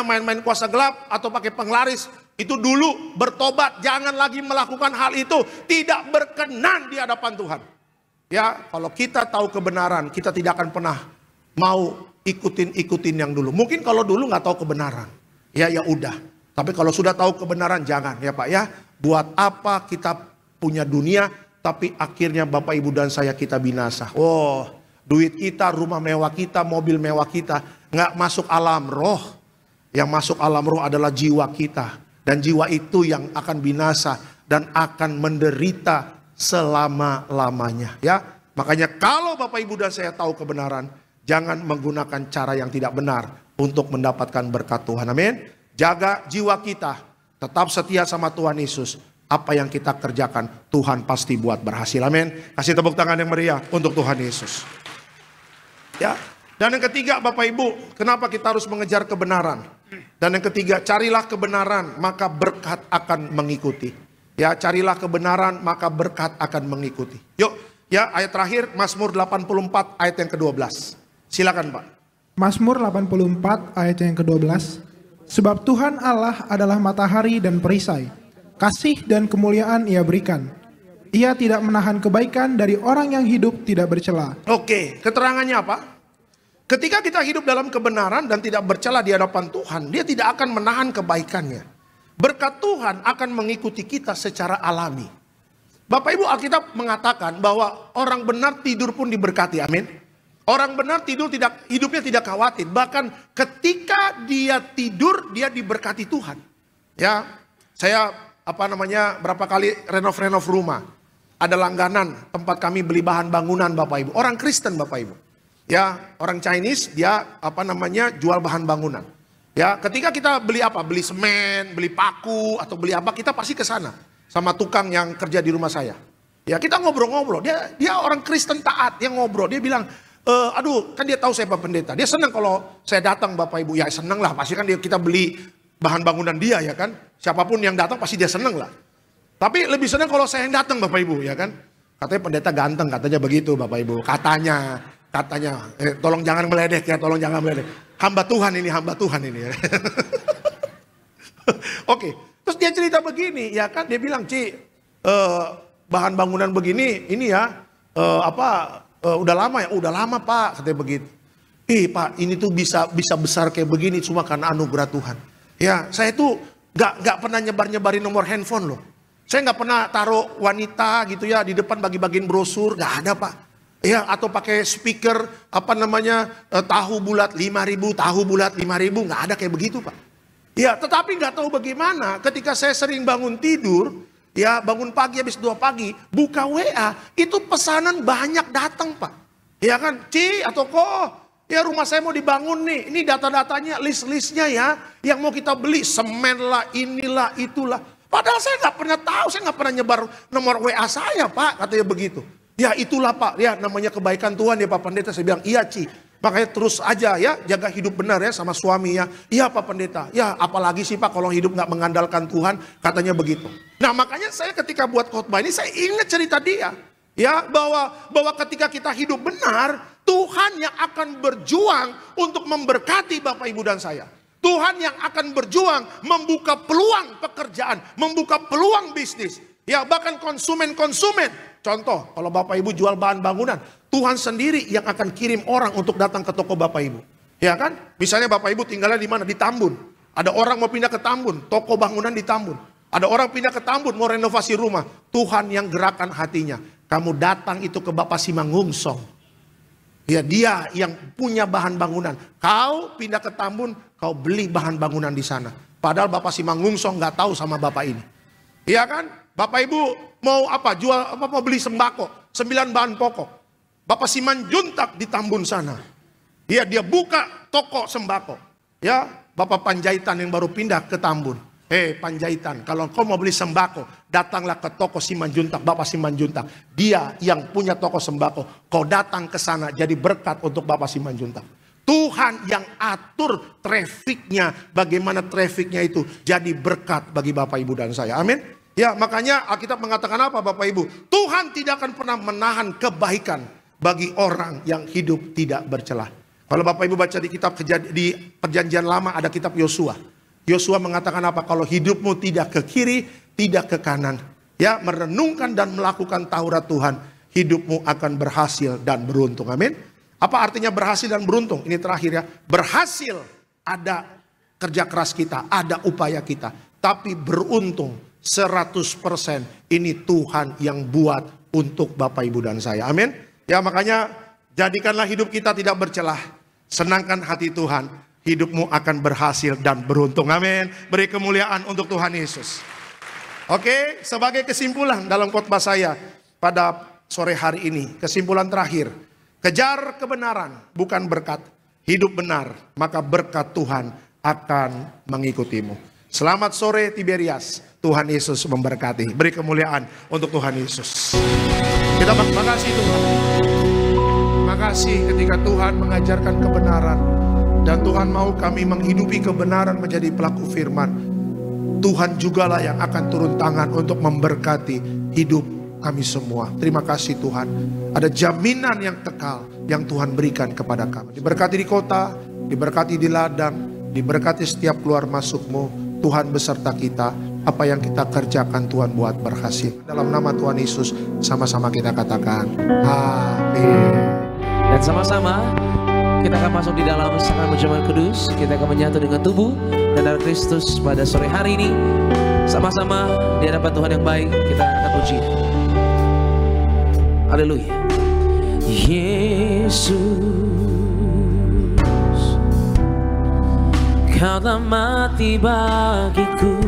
[SPEAKER 1] main-main kuasa gelap atau pakai penglaris, itu dulu bertobat, jangan lagi melakukan hal itu, tidak berkenan di hadapan Tuhan. Ya, kalau kita tahu kebenaran, kita tidak akan pernah mau ikutin yang dulu. Mungkin kalau dulu nggak tahu kebenaran, ya udah. Tapi kalau sudah tahu kebenaran, jangan ya Pak ya. Buat apa kita punya dunia, tapi akhirnya Bapak Ibu dan saya kita binasa. Oh, duit kita, rumah mewah kita, mobil mewah kita, nggak masuk alam roh. Yang masuk alam roh adalah jiwa kita. Dan jiwa itu yang akan binasa dan akan menderita selama-lamanya. Ya, makanya kalau Bapak Ibu dan saya tahu kebenaran, jangan menggunakan cara yang tidak benar untuk mendapatkan berkat Tuhan. Amin. Jaga jiwa kita, tetap setia sama Tuhan Yesus. Apa yang kita kerjakan, Tuhan pasti buat berhasil. Amin. Kasih tepuk tangan yang meriah untuk Tuhan Yesus. Ya. Dan yang ketiga Bapak Ibu, kenapa kita harus mengejar kebenaran? Dan yang ketiga, carilah kebenaran maka berkat akan mengikuti. Ya, carilah kebenaran maka berkat akan mengikuti. Yuk, ya ayat terakhir Mazmur 84 ayat yang ke-12. Silakan Pak.
[SPEAKER 2] Mazmur 84 ayat yang ke-12. Sebab Tuhan Allah adalah matahari dan perisai. Kasih dan kemuliaan Ia berikan. Ia tidak menahan kebaikan dari orang yang hidup tidak bercela.
[SPEAKER 1] Oke, keterangannya apa? Ketika kita hidup dalam kebenaran dan tidak bercela di hadapan Tuhan, Dia tidak akan menahan kebaikannya. Berkat Tuhan akan mengikuti kita secara alami. Bapak Ibu, Alkitab mengatakan bahwa orang benar tidur pun diberkati. Amin. Orang benar tidur hidupnya tidak khawatir. Bahkan ketika dia tidur, dia diberkati Tuhan. Ya, saya berapa kali renov rumah. Ada langganan tempat kami beli bahan bangunan Bapak Ibu. Orang Kristen Bapak Ibu. Ya, orang Chinese dia jual bahan bangunan. Ya, ketika kita beli beli semen, beli paku atau beli apa, kita pasti ke sana sama tukang yang kerja di rumah saya. Ya, kita ngobrol-ngobrol. Dia orang Kristen taat, dia ngobrol, dia bilang, aduh, kan dia tahu saya Pak Pendeta. Dia senang kalau saya datang Bapak Ibu. Ya, senang lah, pasti kan kita beli bahan bangunan dia ya kan. Siapapun yang datang pasti dia senang lah. Tapi lebih senang kalau saya yang datang Bapak Ibu ya kan. Katanya pendeta ganteng, katanya begitu Bapak Ibu. Katanya, tolong jangan meledek ya, tolong jangan meledek. Hamba Tuhan ini ya. Oke, terus dia cerita begini, ya kan, dia bilang, Ci, bahan bangunan begini, ini ya, udah lama ya, udah lama Pak, katanya begitu. Pak, ini tuh bisa besar kayak begini cuma karena anugerah Tuhan. Ya, saya tuh nggak pernah nyebarin nomor handphone loh. Saya nggak pernah taruh wanita gitu ya di depan bagi-bagiin brosur, nggak ada Pak. Ya, atau pakai speaker tahu bulat 5.000, tahu bulat 5.000, nggak ada kayak begitu Pak. Ya, tetapi nggak tahu bagaimana ketika saya sering bangun tidur, ya bangun pagi habis 2 pagi, buka WA, itu pesanan banyak datang Pak. Ya kan, Ci atau kok, ya rumah saya mau dibangun nih, ini data-datanya, list-listnya ya, yang mau kita beli, semen lah, inilah, itulah. Padahal saya nggak pernah tahu, saya nggak pernah nyebar nomor WA saya Pak, katanya begitu. Ya itulah Pak, ya namanya kebaikan Tuhan ya Pak Pendeta. Saya bilang iya Ci, makanya terus aja ya jaga hidup benar ya sama suami ya. Iya Pak Pendeta, ya apalagi sih Pak kalau hidup nggak mengandalkan Tuhan, katanya begitu. Nah makanya saya ketika buat khotbah ini saya ingat cerita dia. Ya bahwa ketika kita hidup benar, Tuhan yang akan berjuang untuk memberkati Bapak Ibu dan saya. Tuhan yang akan berjuang membuka peluang pekerjaan, membuka peluang bisnis. Ya bahkan konsumen. Contoh, kalau Bapak Ibu jual bahan bangunan, Tuhan sendiri yang akan kirim orang untuk datang ke toko Bapak Ibu. Ya kan? Misalnya Bapak Ibu tinggalnya di mana? Di Tambun. Ada orang mau pindah ke Tambun, toko bangunan di Tambun. Ada orang pindah ke Tambun mau renovasi rumah. Tuhan yang gerakan hatinya. Kamu datang itu ke Bapak Simangungsong. Ya, dia yang punya bahan bangunan. Kau pindah ke Tambun, kau beli bahan bangunan di sana. Padahal Bapak Simangungsong nggak tahu sama Bapak ini. Iya kan? Bapak Ibu mau mau beli sembako, 9 bahan pokok. Bapak Simanjuntak di Tambun sana. Dia buka toko sembako. Ya, Bapak Panjaitan yang baru pindah ke Tambun. Panjaitan, kalau kau mau beli sembako, datanglah ke toko Simanjuntak, Bapak Simanjuntak. Dia yang punya toko sembako. Kau datang ke sana jadi berkat untuk Bapak Simanjuntak. Tuhan yang atur trafiknya, bagaimana trafiknya itu jadi berkat bagi Bapak Ibu dan saya. Amin. Ya, makanya Alkitab mengatakan apa Bapak Ibu? Tuhan tidak akan pernah menahan kebaikan bagi orang yang hidup tidak bercelah. Kalau Bapak Ibu baca di kitab di Perjanjian Lama ada kitab Yosua. Yosua mengatakan apa? Kalau hidupmu tidak ke kiri, tidak ke kanan, ya, merenungkan dan melakukan Taurat Tuhan, hidupmu akan berhasil dan beruntung. Amin. Apa artinya berhasil dan beruntung? Ini terakhir ya. Berhasil ada kerja keras kita, ada upaya kita. Tapi beruntung 100% ini Tuhan yang buat untuk Bapak Ibu dan saya. Amin. Ya, makanya jadikanlah hidup kita tidak bercelah. Senangkan hati Tuhan. Hidupmu akan berhasil dan beruntung. Amin. Beri kemuliaan untuk Tuhan Yesus. Oke, sebagai kesimpulan dalam khotbah saya pada sore hari ini. Kesimpulan terakhir. Kejar kebenaran, bukan berkat. Hidup benar, maka berkat Tuhan akan mengikutimu. Selamat sore Tiberias. Tuhan Yesus memberkati. Beri kemuliaan untuk Tuhan Yesus. Kita makasih Tuhan. Makasih ketika Tuhan mengajarkan kebenaran. Dan Tuhan mau kami menghidupi kebenaran menjadi pelaku firman. Tuhan jugalah yang akan turun tangan untuk memberkati hidup kami semua. Terima kasih Tuhan. Ada jaminan yang kekal yang Tuhan berikan kepada kami. Diberkati di kota, diberkati di ladang, diberkati setiap keluar masukmu. Tuhan beserta kita. Apa yang kita kerjakan Tuhan buat berhasil. Dalam nama Tuhan Yesus sama-sama kita katakan amin.
[SPEAKER 3] Dan sama-sama kita akan masuk di dalam sakramen perjamuan kudus. Kita akan menyatu dengan tubuh dan darah Kristus pada sore hari ini. Sama-sama di hadapan Tuhan yang baik kita akan puji. Haleluya. Yesus, Kau telah mati bagiku,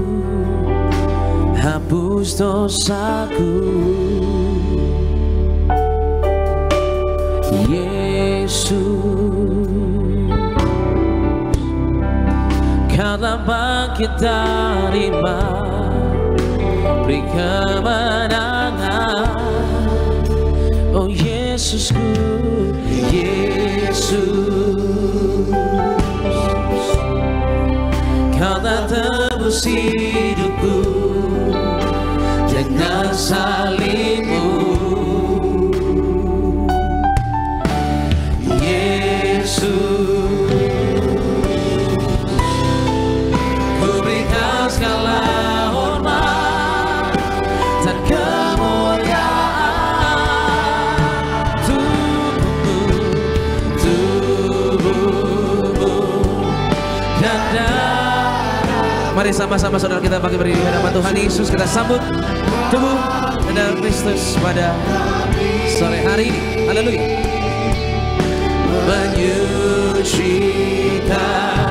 [SPEAKER 3] hapus dosaku. Yesus, Kau telah bangkit dari mati, beri kemenangan. Oh Yesusku, Yesus, Kau telah tebus hidupku dengan salib-Mu. Mari sama-sama saudara kita bagi berdiri di hadapan Tuhan Yesus. Kita sambut tubuh dan darah Kristus pada sore hari ini. Haleluya. Menyucikan,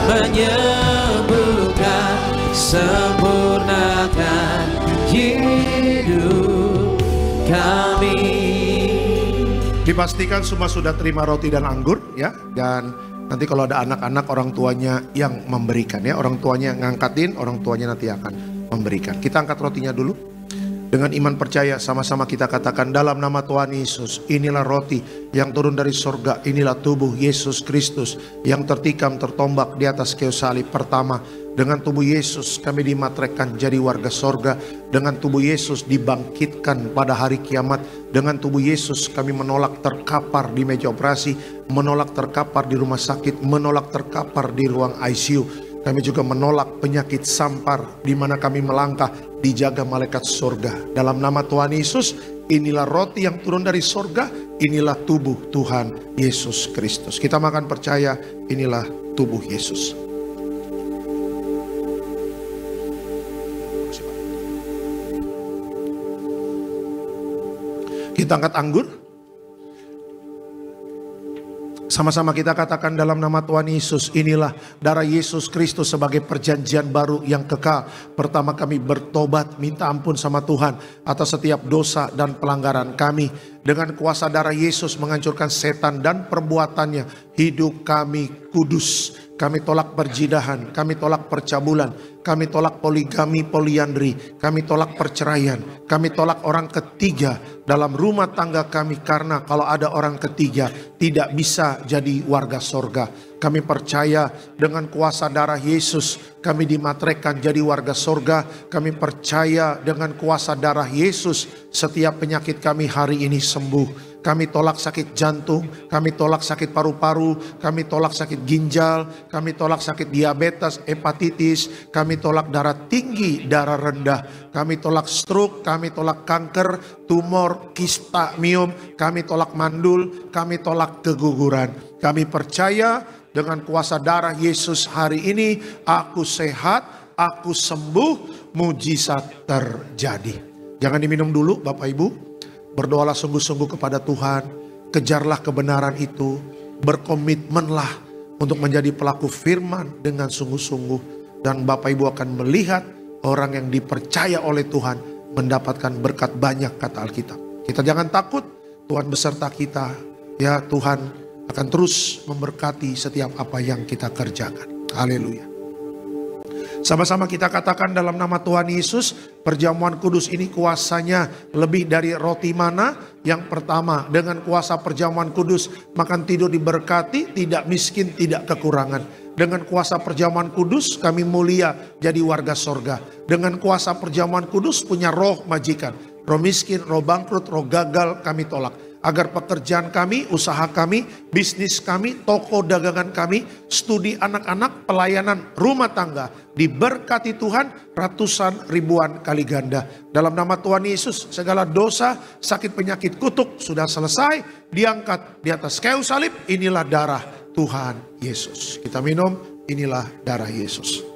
[SPEAKER 3] menyembuhkan, sempurnakan hidup kami.
[SPEAKER 1] Dipastikan semua sudah terima roti dan anggur ya. Dan nanti kalau ada anak-anak, orang tuanya yang memberikan ya. Orang tuanya yang ngangkatin, orang tuanya nanti akan memberikan. Kita angkat rotinya dulu. Dengan iman percaya sama-sama kita katakan dalam nama Tuhan Yesus. Inilah roti yang turun dari sorga. Inilah tubuh Yesus Kristus yang tertikam tertombak di atas kayu salib. Pertama, dengan tubuh Yesus kami dimatrekkan jadi warga sorga. Dengan tubuh Yesus dibangkitkan pada hari kiamat. Dengan tubuh Yesus kami menolak terkapar di meja operasi, menolak terkapar di rumah sakit, menolak terkapar di ruang ICU. Kami juga menolak penyakit sampar di mana kami melangkah dijaga malaikat surga. Dalam nama Tuhan Yesus, inilah roti yang turun dari surga, inilah tubuh Tuhan Yesus Kristus. Kita makan percaya, inilah tubuh Yesus. Kita angkat anggur. Sama-sama kita katakan dalam nama Tuhan Yesus, inilah darah Yesus Kristus sebagai perjanjian baru yang kekal. Pertama kami bertobat, minta ampun sama Tuhan atas setiap dosa dan pelanggaran kami. Dengan kuasa darah Yesus menghancurkan setan dan perbuatannya. Hidup kami kudus. Kami tolak perjidahan, kami tolak percabulan, kami tolak poligami, poliandri, kami tolak perceraian, kami tolak orang ketiga dalam rumah tangga kami. Karena kalau ada orang ketiga tidak bisa jadi warga sorga. Kami percaya dengan kuasa darah Yesus kami dimatrekkan jadi warga sorga. Kami percaya dengan kuasa darah Yesus setiap penyakit kami hari ini sembuh. kami tolak sakit jantung, kami tolak sakit paru-paru, kami tolak sakit ginjal, kami tolak sakit diabetes, hepatitis, kami tolak darah tinggi, darah rendah, kami tolak stroke, kami tolak kanker, tumor, kista, miom, kami tolak mandul, kami tolak keguguran. Kami percaya dengan kuasa darah Yesus hari ini, aku sehat, aku sembuh, mujizat terjadi. Jangan diminum dulu Bapak Ibu. Berdoalah sungguh-sungguh kepada Tuhan. Kejarlah kebenaran itu. Berkomitmenlah untuk menjadi pelaku firman dengan sungguh-sungguh. Dan Bapak Ibu akan melihat orang yang dipercaya oleh Tuhan mendapatkan berkat banyak, kata Alkitab. Kita jangan takut, Tuhan beserta kita. Ya, Tuhan akan terus memberkati setiap apa yang kita kerjakan. Haleluya. Sama-sama kita katakan dalam nama Tuhan Yesus, perjamuan kudus ini kuasanya lebih dari roti mana. Yang pertama, dengan kuasa perjamuan kudus, makan tidur diberkati, tidak miskin, tidak kekurangan. Dengan kuasa perjamuan kudus kami mulia jadi warga sorga. Dengan kuasa perjamuan kudus punya roh majikan. Roh miskin, roh bangkrut, roh gagal kami tolak. Agar pekerjaan kami, usaha kami, bisnis kami, toko dagangan kami, studi anak-anak, pelayanan rumah tangga diberkati Tuhan ratusan ribuan kali ganda. Dalam nama Tuhan Yesus, segala dosa, sakit penyakit kutuk sudah selesai, diangkat di atas kayu salib. Inilah darah Tuhan Yesus. Kita minum, inilah darah Yesus.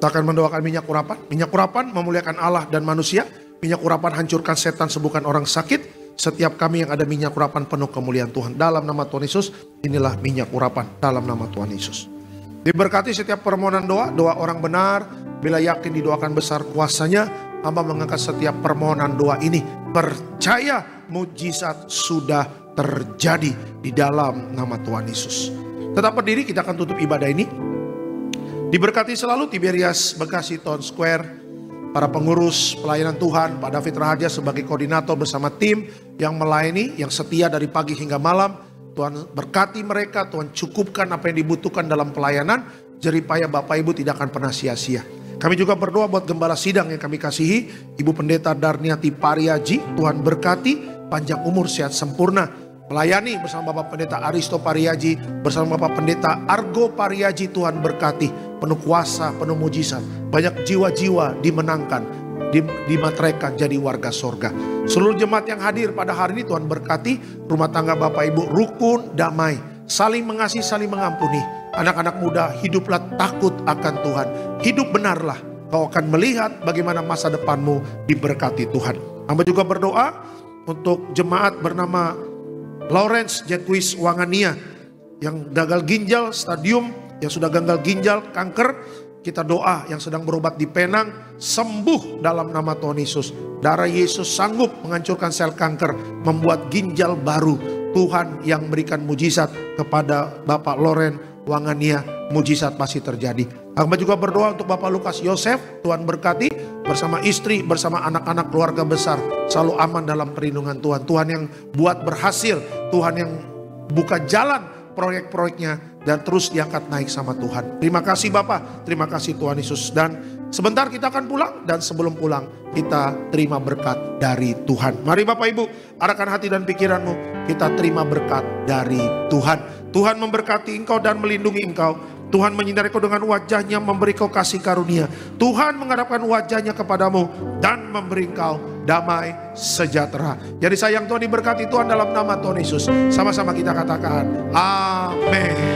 [SPEAKER 1] Kita akan mendoakan minyak urapan. Minyak urapan memuliakan Allah dan manusia. Minyak urapan hancurkan setan, sembuhkan orang sakit. Setiap kami yang ada minyak urapan penuh kemuliaan Tuhan. Dalam nama Tuhan Yesus, inilah minyak urapan dalam nama Tuhan Yesus. Diberkati setiap permohonan doa, doa orang benar. Bila yakin didoakan besar kuasanya, hamba mengangkat setiap permohonan doa ini. Percaya mujizat sudah terjadi di dalam nama Tuhan Yesus. Tetap berdiri, kita akan tutup ibadah ini. Diberkati selalu Tiberias Bekasi Town Square, para pengurus pelayanan Tuhan, Pak David Raharja sebagai koordinator bersama tim yang melayani, yang setia dari pagi hingga malam. Tuhan berkati mereka, Tuhan cukupkan apa yang dibutuhkan dalam pelayanan, jeripaya Bapak Ibu tidak akan pernah sia-sia. Kami juga berdoa buat gembala sidang yang kami kasihi, Ibu Pendeta Darniati Pariaji, Tuhan berkati, panjang umur, sehat sempurna. Melayani bersama Bapak Pendeta Aristo Pariaji, bersama Bapak Pendeta Argo Pariaji, Tuhan berkati, penuh kuasa, penuh mujizat. Banyak jiwa-jiwa dimenangkan, dimateraikan jadi warga sorga. Seluruh jemaat yang hadir pada hari ini Tuhan berkati, rumah tangga Bapak Ibu rukun, damai, saling mengasihi, saling mengampuni. Anak-anak muda, hiduplah takut akan Tuhan. Hidup benarlah, kau akan melihat bagaimana masa depanmu diberkati Tuhan. Hamba juga berdoa untuk jemaat bernama Lawrence Jacquis Wangania yang gagal ginjal, stadium yang sudah gagal ginjal, kanker. Kita doa yang sedang berobat di Penang, sembuh dalam nama Tuhan Yesus. Darah Yesus sanggup menghancurkan sel kanker, membuat ginjal baru. Tuhan yang berikan mujizat kepada Bapak Loren Wangania, mujizat pasti terjadi. Hamba juga berdoa untuk Bapak Lukas Yosef, Tuhan berkati bersama istri, bersama anak-anak keluarga besar, selalu aman dalam perlindungan Tuhan. Tuhan yang buat berhasil, Tuhan yang buka jalan proyek-proyeknya dan terus diangkat naik sama Tuhan. Terima kasih Bapak, terima kasih Tuhan Yesus. Dan sebentar kita akan pulang, dan sebelum pulang kita terima berkat dari Tuhan. Mari Bapak Ibu, arahkan hati dan pikiranmu, kita terima berkat dari Tuhan. Tuhan memberkati engkau dan melindungi engkau. Tuhan menyinari kau dengan wajahnya, memberi kau kasih karunia. Tuhan menghadapkan wajahnya kepadamu dan memberi kau damai sejahtera. Jadi sayang Tuhan, diberkati Tuhan dalam nama Tuhan Yesus. Sama-sama kita katakan amin.